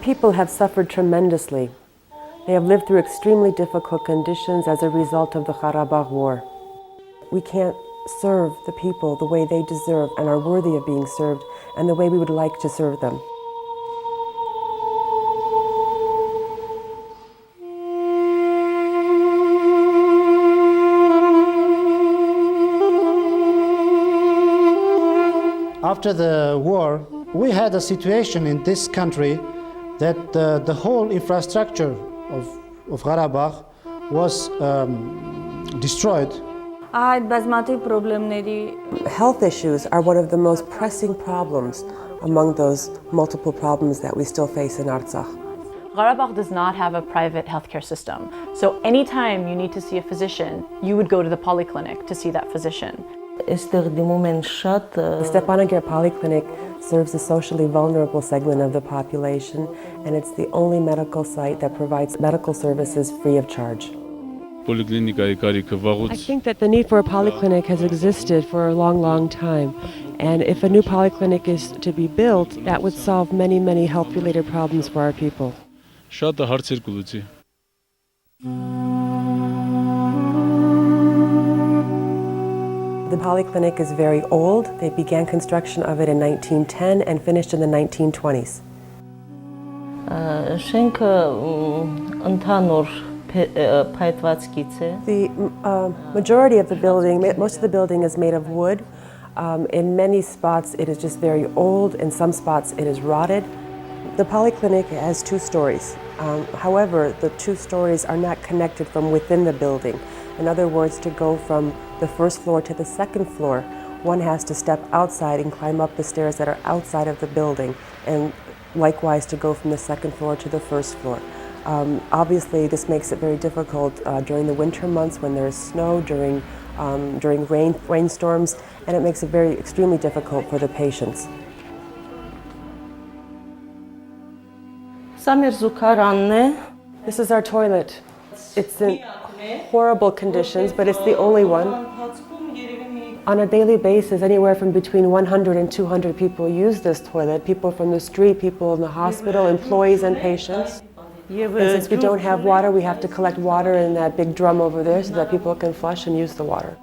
people have suffered tremendously. They have lived through extremely difficult conditions as a result of the Karabagh war. We can't serve the people the way they deserve and are worthy of being served and the way we would like to serve them. After the war, we had a situation in this country that the whole infrastructure of Karabagh was destroyed. Health issues are one of the most pressing problems among those multiple problems that we still face in Artsakh. Karabagh does not have a private healthcare system. So anytime you need to see a physician, you would go to the Polyclinic to see that physician. The Stepanakert Polyclinic serves the socially vulnerable segment of the population, and it's the only medical site that provides medical services free of charge. I think that the need for a polyclinic has existed for a long, long time. And if a new polyclinic is to be built, that would solve many, many health-related problems for our people. The polyclinic is very old. They began construction of it in 1910 and finished in the 1920s. The majority of the building, most of the building is made of wood. In many spots it is just very old, in some spots it is rotted. The polyclinic has 2 stories. However, the 2 stories are not connected from within the building. In other words, to go from the first floor to the second floor, one has to step outside and climb up the stairs that are outside of the building, and likewise to go from the second floor to the first floor. Obviously, this makes it very difficult during the winter months when there is snow, during rainstorms, and it makes it extremely difficult for the patients. This is our toilet. It's in horrible conditions, but it's the only one. On a daily basis, anywhere from between 100 and 200 people use this toilet. People from the street, people in the hospital, employees and patients. And since we don't have water, we have to collect water in that big drum over there so that people can flush and use the water.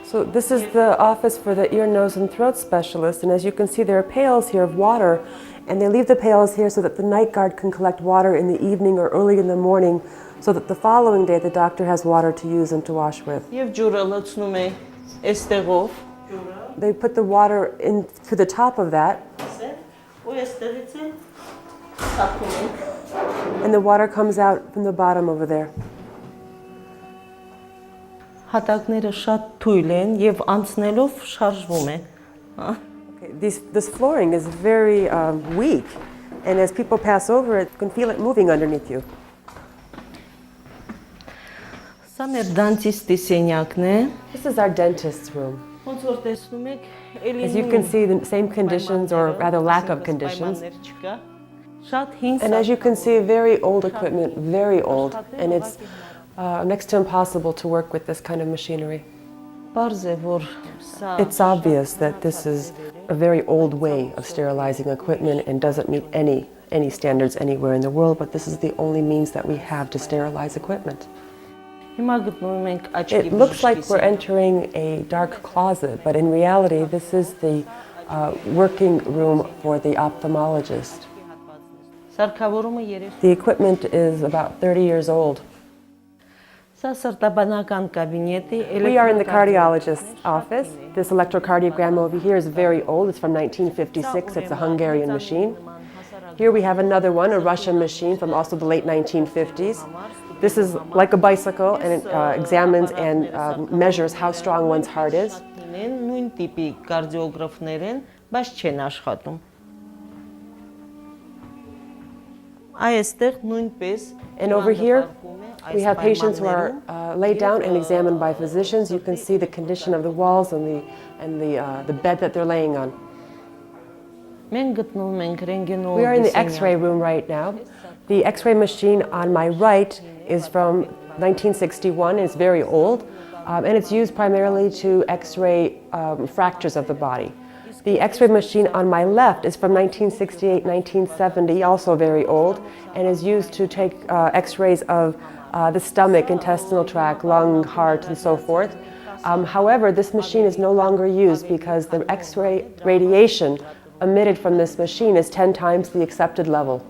So this is the office for the ear, nose, and throat specialist, and as you can see, there are pails here of water, and they leave the pails here so that the night guard can collect water in the evening or early in the morning, so that the following day the doctor has water to use and to wash with. They put the water into the top of that, and the water comes out from the bottom over there. This flooring is very weak, and as people pass over it, you can feel it moving underneath you. This is our dentist's room. As you can see, the same conditions, or rather lack of conditions. And as you can see, very old equipment, very old, and it's next to impossible to work with this kind of machinery. It's obvious that this is a very old way of sterilizing equipment and doesn't meet any standards anywhere in the world, but this is the only means that we have to sterilize equipment. It looks like we're entering a dark closet, but in reality, this is the working room for the ophthalmologist. The equipment is about 30 years old. We are in the cardiologist's office. This electrocardiogram over here is very old. It's from 1956. It's a Hungarian machine. Here we have another one, a Russian machine from also the late 1950s. This is like a bicycle, and it examines and measures how strong one's heart is. And over here, we have patients who are laid down and examined by physicians. You can see the condition of the walls and the bed that they're laying on. We are in the X-ray room right now. The X-ray machine on my right is from 1961. It's very old. and it's used primarily to x-ray fractures of the body. The x-ray machine on my left is from 1968, 1970, also very old, and is used to take x-rays of the stomach, intestinal tract, lung, heart, and so forth. However, this machine is no longer used because the x-ray radiation emitted from this machine is 10 times the accepted level.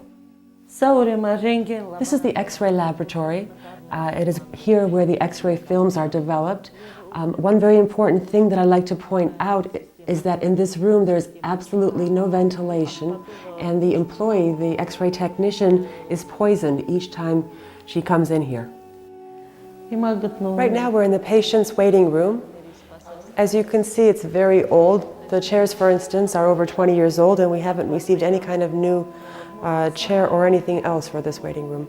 This is the x-ray laboratory. It is here where the x-ray films are developed. One very important thing that I'd like to point out is that in this room there's absolutely no ventilation, and the employee, the x-ray technician, is poisoned each time she comes in here. Right now we're in the patient's waiting room. As you can see, it's very old. The chairs, for instance, are over 20 years old, and we haven't received any kind of new chair or anything else for this waiting room.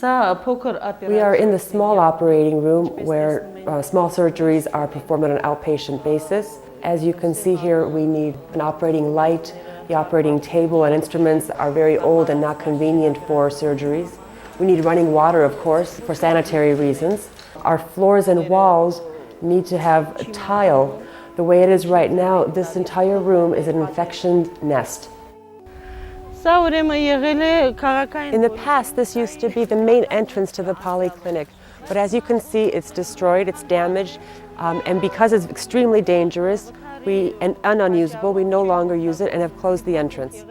We are in the small operating room where small surgeries are performed on an outpatient basis. As you can see here, we need an operating light. The operating table and instruments are very old and not convenient for surgeries. We need running water, of course, for sanitary reasons. Our floors and walls need to have tile. The way it is right now, this entire room is an infection nest. In the past, this used to be the main entrance to the Polyclinic, but as you can see, it's destroyed, it's damaged, and because it's extremely dangerous and unusable, we no longer use it and have closed the entrance.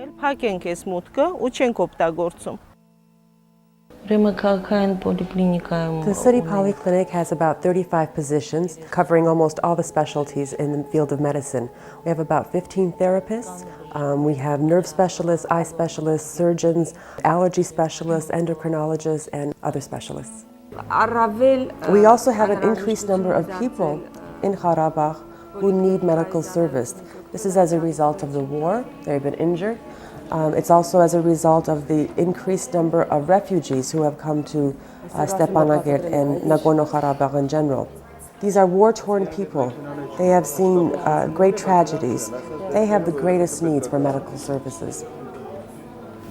The city polyclinic has about 35 positions, covering almost all the specialties in the field of medicine. We have about 15 therapists. We have nerve specialists, eye specialists, surgeons, allergy specialists, endocrinologists, and other specialists. We also have an increased number of people in Karabagh who need medical service. This is as a result of the war. They've been injured. It's also as a result of the increased number of refugees who have come to Stepanakert and Nagorno-Karabakh in general. These are war-torn people. They have seen great tragedies. They have the greatest needs for medical services.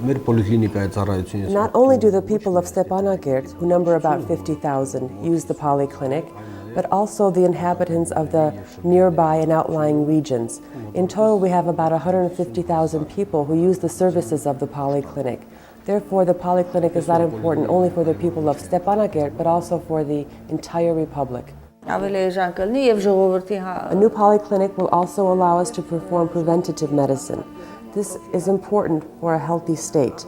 Not only do the people of Stepanakert, who number about 50,000, use the polyclinic, but also the inhabitants of the nearby and outlying regions. In total, we have about 150,000 people who use the services of the Polyclinic. Therefore, the Polyclinic is not important only for the people of Stepanakert, but also for the entire Republic. A new Polyclinic will also allow us to perform preventative medicine. This is important for a healthy state.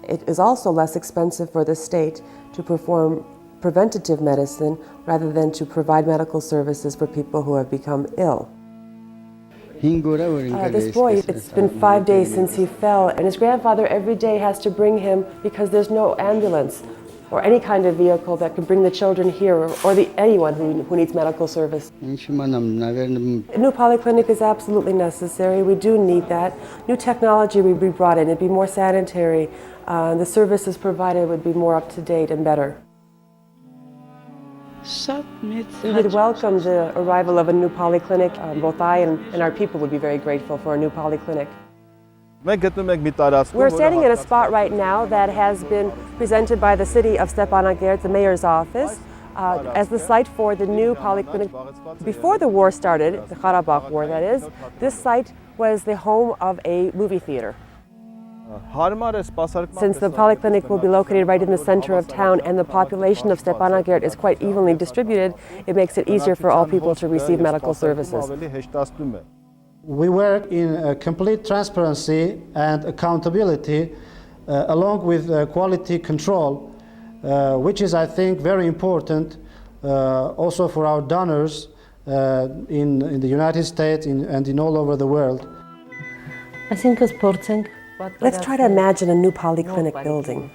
It is also less expensive for the state to perform preventative medicine rather than to provide medical services for people who have become ill. This boy, it's been 5 days since he fell, and his grandfather every day has to bring him because there's no ambulance or any kind of vehicle that could bring the children here or anyone who needs medical service. A new polyclinic is absolutely necessary. We do need that. New technology would be brought in. It'd be more sanitary. The services provided would be more up to date and better. We would welcome the arrival of a new polyclinic. Both I and our people would be very grateful for a new polyclinic. We're standing in a spot right now that has been presented by the city of Stepanakert, the mayor's office, as the site for the new polyclinic. Before the war started, the Karabagh war that is, this site was the home of a movie theater. Since the polyclinic will be located right in the center of town and the population of Stepanakert is quite evenly distributed, it makes it easier for all people to receive medical services. We work in complete transparency and accountability along with quality control, which is, I think, very important also for our donors in the United States and in all over the world. Let's try to imagine a new polyclinic building.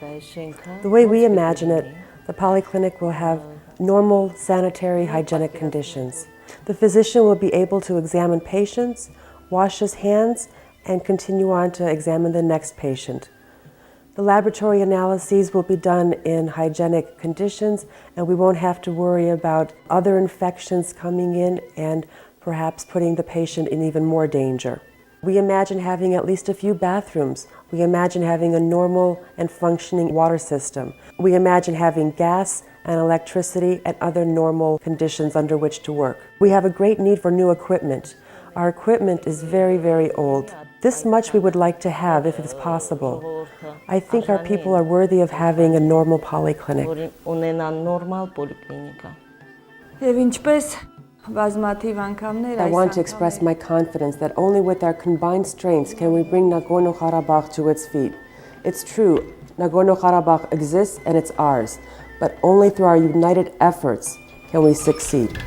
The way we imagine it, the polyclinic will have normal sanitary hygienic conditions. The physician will be able to examine patients, wash his hands, and continue on to examine the next patient. The laboratory analyses will be done in hygienic conditions, and we won't have to worry about other infections coming in and perhaps putting the patient in even more danger. We imagine having at least a few bathrooms. We imagine having a normal and functioning water system. We imagine having gas and electricity and other normal conditions under which to work. We have a great need for new equipment. Our equipment is very, very old. This much we would like to have if it's possible. I think our people are worthy of having a normal polyclinic. I want to express my confidence that only with our combined strengths can we bring Nagorno-Karabakh to its feet. It's true, Nagorno-Karabakh exists and it's ours, but only through our united efforts can we succeed.